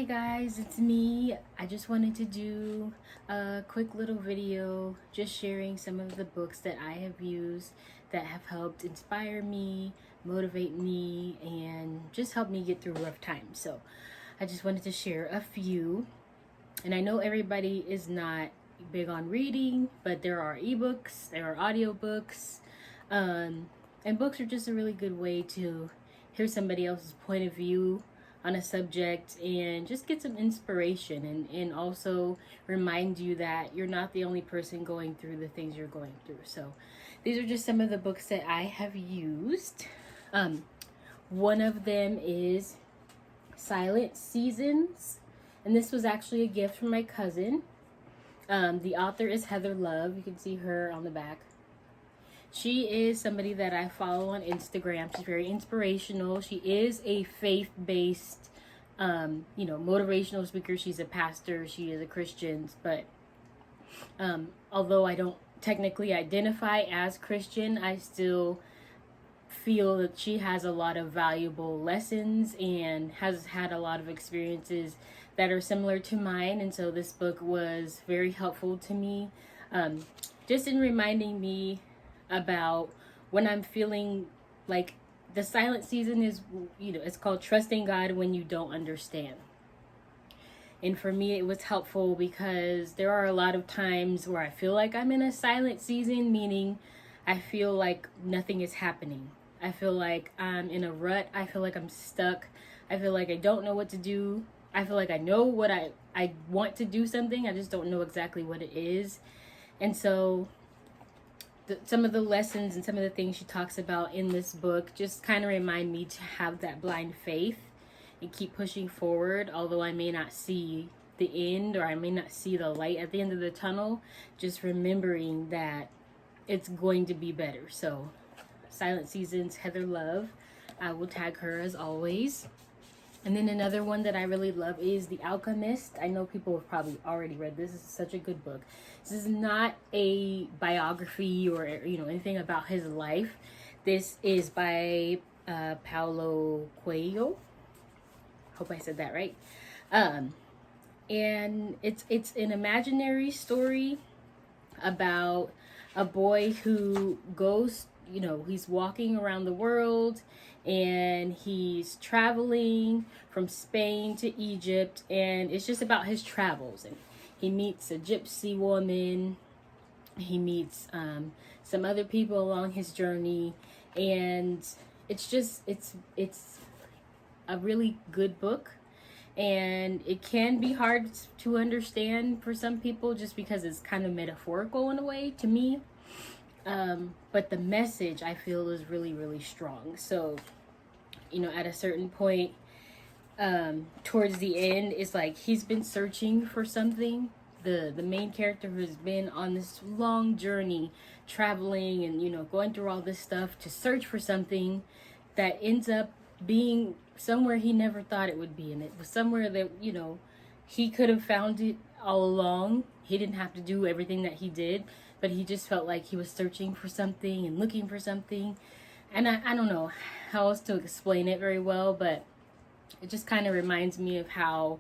guys, it's me. I just wanted to do a quick little video just sharing some of the books that I have used that have helped inspire me, motivate me, and just help me get through rough times. So I just wanted to share a few. And I know everybody is not big on reading, but there are ebooks, there are audiobooks, and books are just a really good way to hear somebody else's point of view on a subject and just get some inspiration and also remind you that you're not the only person going through the things you're going through. So these are just some of the books that I have used. One of them is Silent Seasons, and this was actually a gift from my cousin. The author is Heather Love. You can see her on the back. She is somebody that I follow on Instagram. She's very inspirational. She is a faith-based, motivational speaker. She's a pastor. She is a Christian. But although I don't technically identify as Christian, I still feel that she has a lot of valuable lessons and has had a lot of experiences that are similar to mine. And so this book was very helpful to me, just in reminding me about when I'm feeling like the silent season is, it's called Trusting God When You Don't Understand. And for me, it was helpful because there are a lot of times where I feel like I'm in a silent season, meaning I feel like nothing is happening. I feel like I'm in a rut. I feel like I'm stuck. I feel like I don't know what to do. I feel like I know what I want to do something. I just don't know exactly what it is. And so some of the lessons and some of the things she talks about in this book just kind of remind me to have that blind faith and keep pushing forward, although I may not see the end or I may not see the light at the end of the tunnel, just remembering that it's going to be better. So Silent Seasons, Heather Love. I will tag her as always. And then another one that I really love is The Alchemist. I know people have probably already read this. This is such a good book. This is not a biography or anything about his life. This is by Paulo Coelho. Hope I said that right. And it's an imaginary story about a boy who goes, he's walking around the world and he's traveling from Spain to Egypt, and it's just about his travels. And he meets a gypsy woman, he meets some other people along his journey, and it's a really good book. And it can be hard to understand for some people just because it's kind of metaphorical in a way to me. But the message I feel is really, really strong. So, at a certain point, towards the end, it's like he's been searching for something. The main character has been on this long journey, traveling and, going through all this stuff to search for something that ends up being somewhere he never thought it would be. And it was somewhere that, he could have found it all along. He didn't have to do everything that he did, but he just felt like he was searching for something and looking for something. And I don't know how else to explain it very well, but it just kind of reminds me of how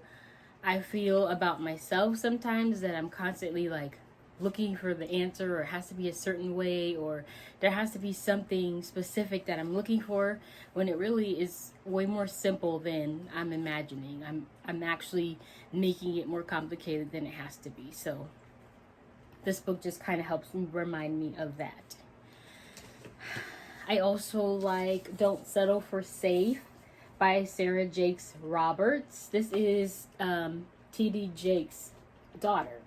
I feel about myself sometimes, that I'm constantly like looking for the answer, or it has to be a certain way, or there has to be something specific that I'm looking for, when it really is way more simple than I'm imagining. I'm actually making it more complicated than it has to be. So this book just kind of helps me remind me of that. I also like Don't Settle for Safe by Sarah Jakes Roberts. This is T.D. Jakes' daughter.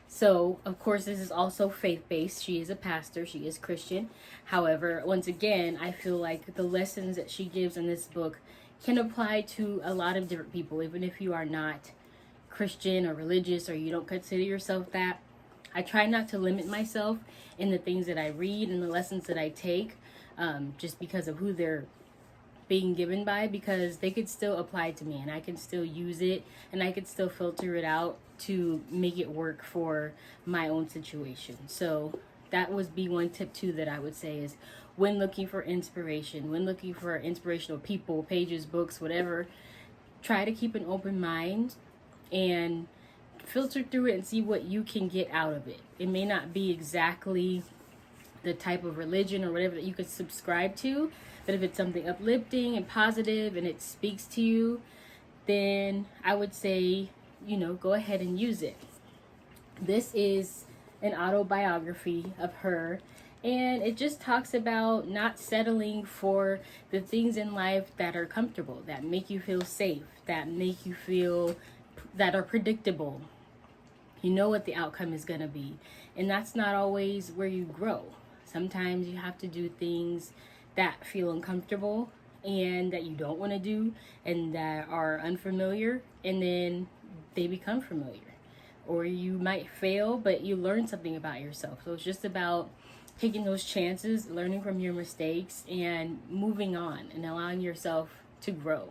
So, of course, this is also faith-based. She is a pastor. She is Christian. However, once again, I feel like the lessons that she gives in this book can apply to a lot of different people, even if you are not Christian or religious or you don't consider yourself that. I try not to limit myself in the things that I read and the lessons that I take, just because of who they're being given by, because they could still apply to me and I can still use it and I could still filter it out to make it work for my own situation. So that would be one tip too that I would say is, when looking for inspiration, when looking for inspirational people, pages, books, whatever, try to keep an open mind and filter through it and see what you can get out of it. It may not be exactly the type of religion or whatever that you could subscribe to, but if it's something uplifting and positive and it speaks to you, then I would say, go ahead and use it. This is an autobiography of her, and it just talks about not settling for the things in life that are comfortable, that make you feel safe, that make you feel that are predictable. You know what the outcome is going to be, and that's not always where you grow. Sometimes you have to do things that feel uncomfortable and that you don't want to do and that are unfamiliar, and then they become familiar. Or you might fail, but you learn something about yourself. So it's just about taking those chances, learning from your mistakes, and moving on and allowing yourself to grow.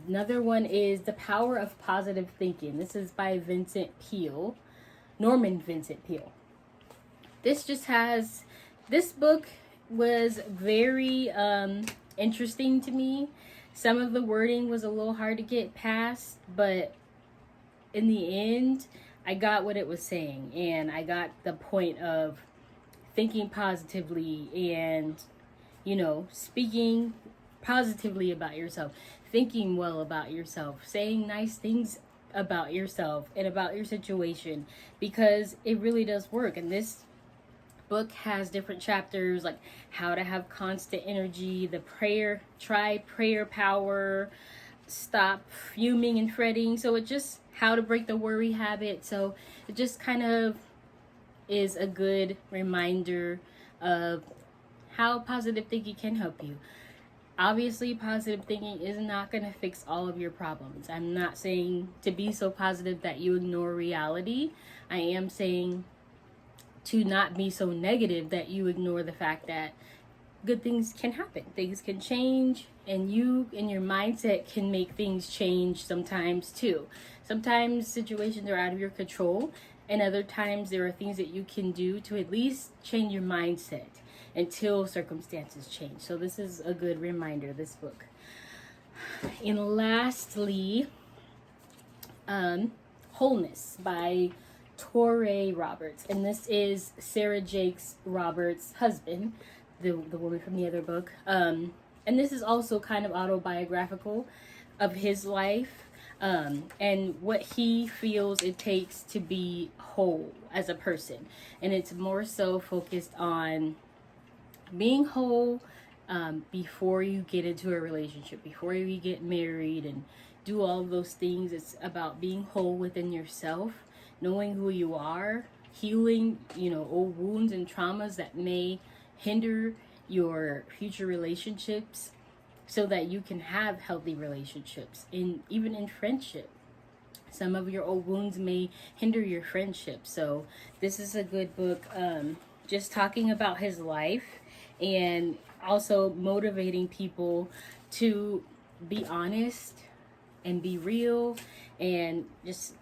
Another one is The Power of Positive Thinking. This is by Norman Vincent Peale. This book was very interesting to me. Some of the wording was a little hard to get past, but in the end, I got what it was saying, and I got the point of thinking positively and, speaking positively about yourself, thinking well about yourself, saying nice things about yourself and about your situation, because it really does work. And this book has different chapters, like how to have constant energy, try prayer power, stop fuming and fretting. So it just how to break the worry habit. So it just kind of is a good reminder of how positive thinking can help you. Obviously, positive thinking is not going to fix all of your problems. I'm not saying to be so positive that you ignore reality. I am saying to not be so negative that you ignore the fact that good things can happen. Things can change, and you and your mindset can make things change sometimes too. Sometimes situations are out of your control, and other times there are things that you can do to at least change your mindset until circumstances change. So this is a good reminder, this book. And lastly, Wholeness by Torrey Roberts. And this is Sarah Jakes Roberts' husband, the woman from the other book. And this is also kind of autobiographical of his life, and what he feels it takes to be whole as a person. And it's more so focused on being whole before you get into a relationship, before you get married and do all of those things. It's about being whole within yourself, knowing who you are, healing, old wounds and traumas that may hinder your future relationships, so that you can have healthy relationships, even in friendship. Some of your old wounds may hinder your friendship. So this is a good book, just talking about his life and also motivating people to be honest and be real and just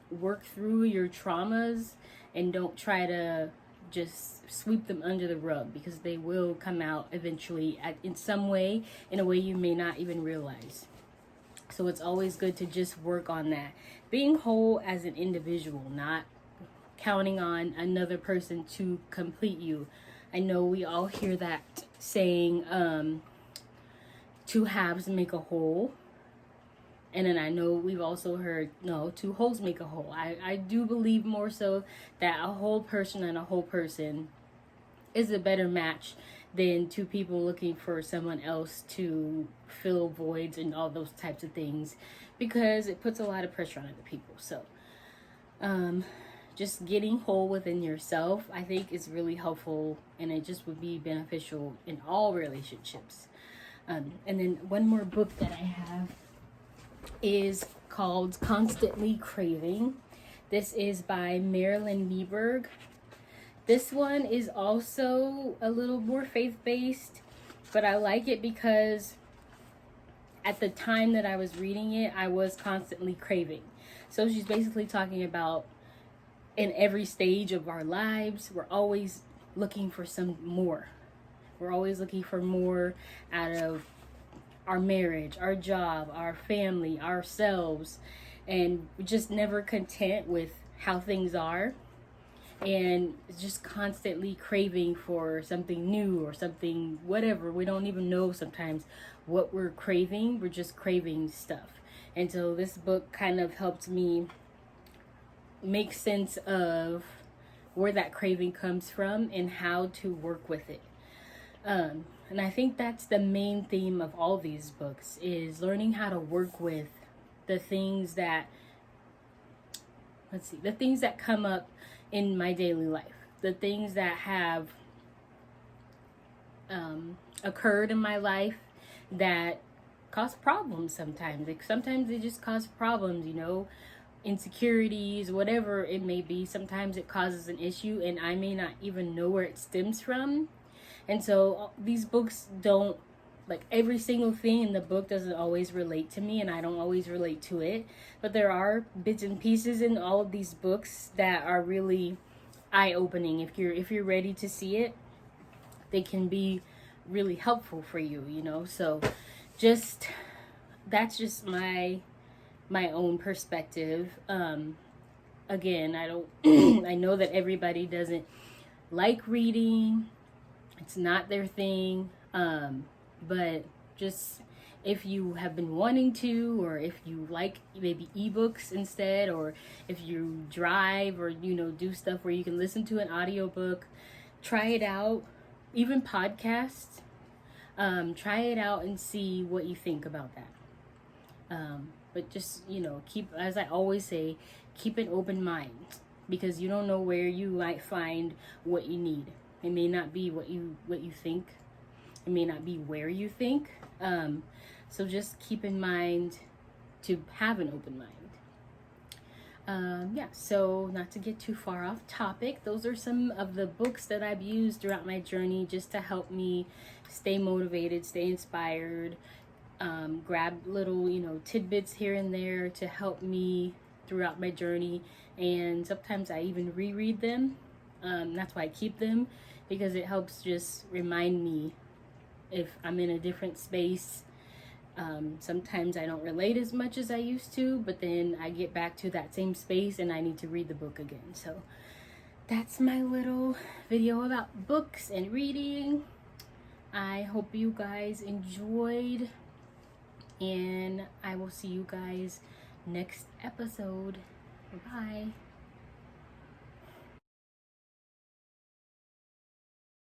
work through your traumas, and don't try to just sweep them under the rug, because they will come out eventually in some way, in a way you may not even realize. So it's always good to just work on that. Being whole as an individual, not counting on another person to complete you. I know we all hear that saying, two halves make a whole. And then I know we've also heard, no, two wholes make a whole. I do believe more so that a whole person and a whole person is a better match than two people looking for someone else to fill voids and all those types of things, because it puts a lot of pressure on other people. So just getting whole within yourself, I think, is really helpful, and it just would be beneficial in all relationships. And then one more book that I have is called Constantly Craving. This is by Marilyn Nieberg. This one is also a little more faith-based, but I like it because at the time that I was reading it, I was constantly craving. So she's basically talking about in every stage of our lives, we're always looking for some more. We're always looking for more out of our marriage, our job, our family, ourselves, and we're just never content with how things are, and just constantly craving for something new or something, whatever. We don't even know sometimes what we're craving. We're just craving stuff. And so this book kind of helped me make sense of where that craving comes from and how to work with it. And I think that's the main theme of all these books, is learning how to work with the things that, the things that come up in my daily life, the things that have occurred in my life that cause problems sometimes. Like sometimes they just cause problems, insecurities, whatever it may be. Sometimes it causes an issue and I may not even know where it stems from. And so these books don't, like, every single thing in the book doesn't always relate to me and I don't always relate to it. But there are bits and pieces in all of these books that are really eye-opening. If you're ready to see it, they can be really helpful for you, So that's just my own perspective. Again, I don't I know that everybody doesn't like reading. It's not their thing. But just if you have been wanting to, or if you like maybe ebooks instead, or if you drive or do stuff where you can listen to an audiobook, try it out. Even podcasts, try it out and see what you think about that. But just keep, as I always say, keep an open mind, because you don't know where you might find what you need. It may not be what you think. It may not be where you think. So just keep in mind to have an open mind. So not to get too far off topic, those are some of the books that I've used throughout my journey just to help me stay motivated, stay inspired, grab little, tidbits here and there to help me throughout my journey. And sometimes I even reread them. That's why I keep them, because it helps just remind me if I'm in a different space. Sometimes I don't relate as much as I used to, but then I get back to that same space and I need to read the book again. So that's my little video about books and reading. I hope you guys enjoyed, and I will see you guys next episode. Bye.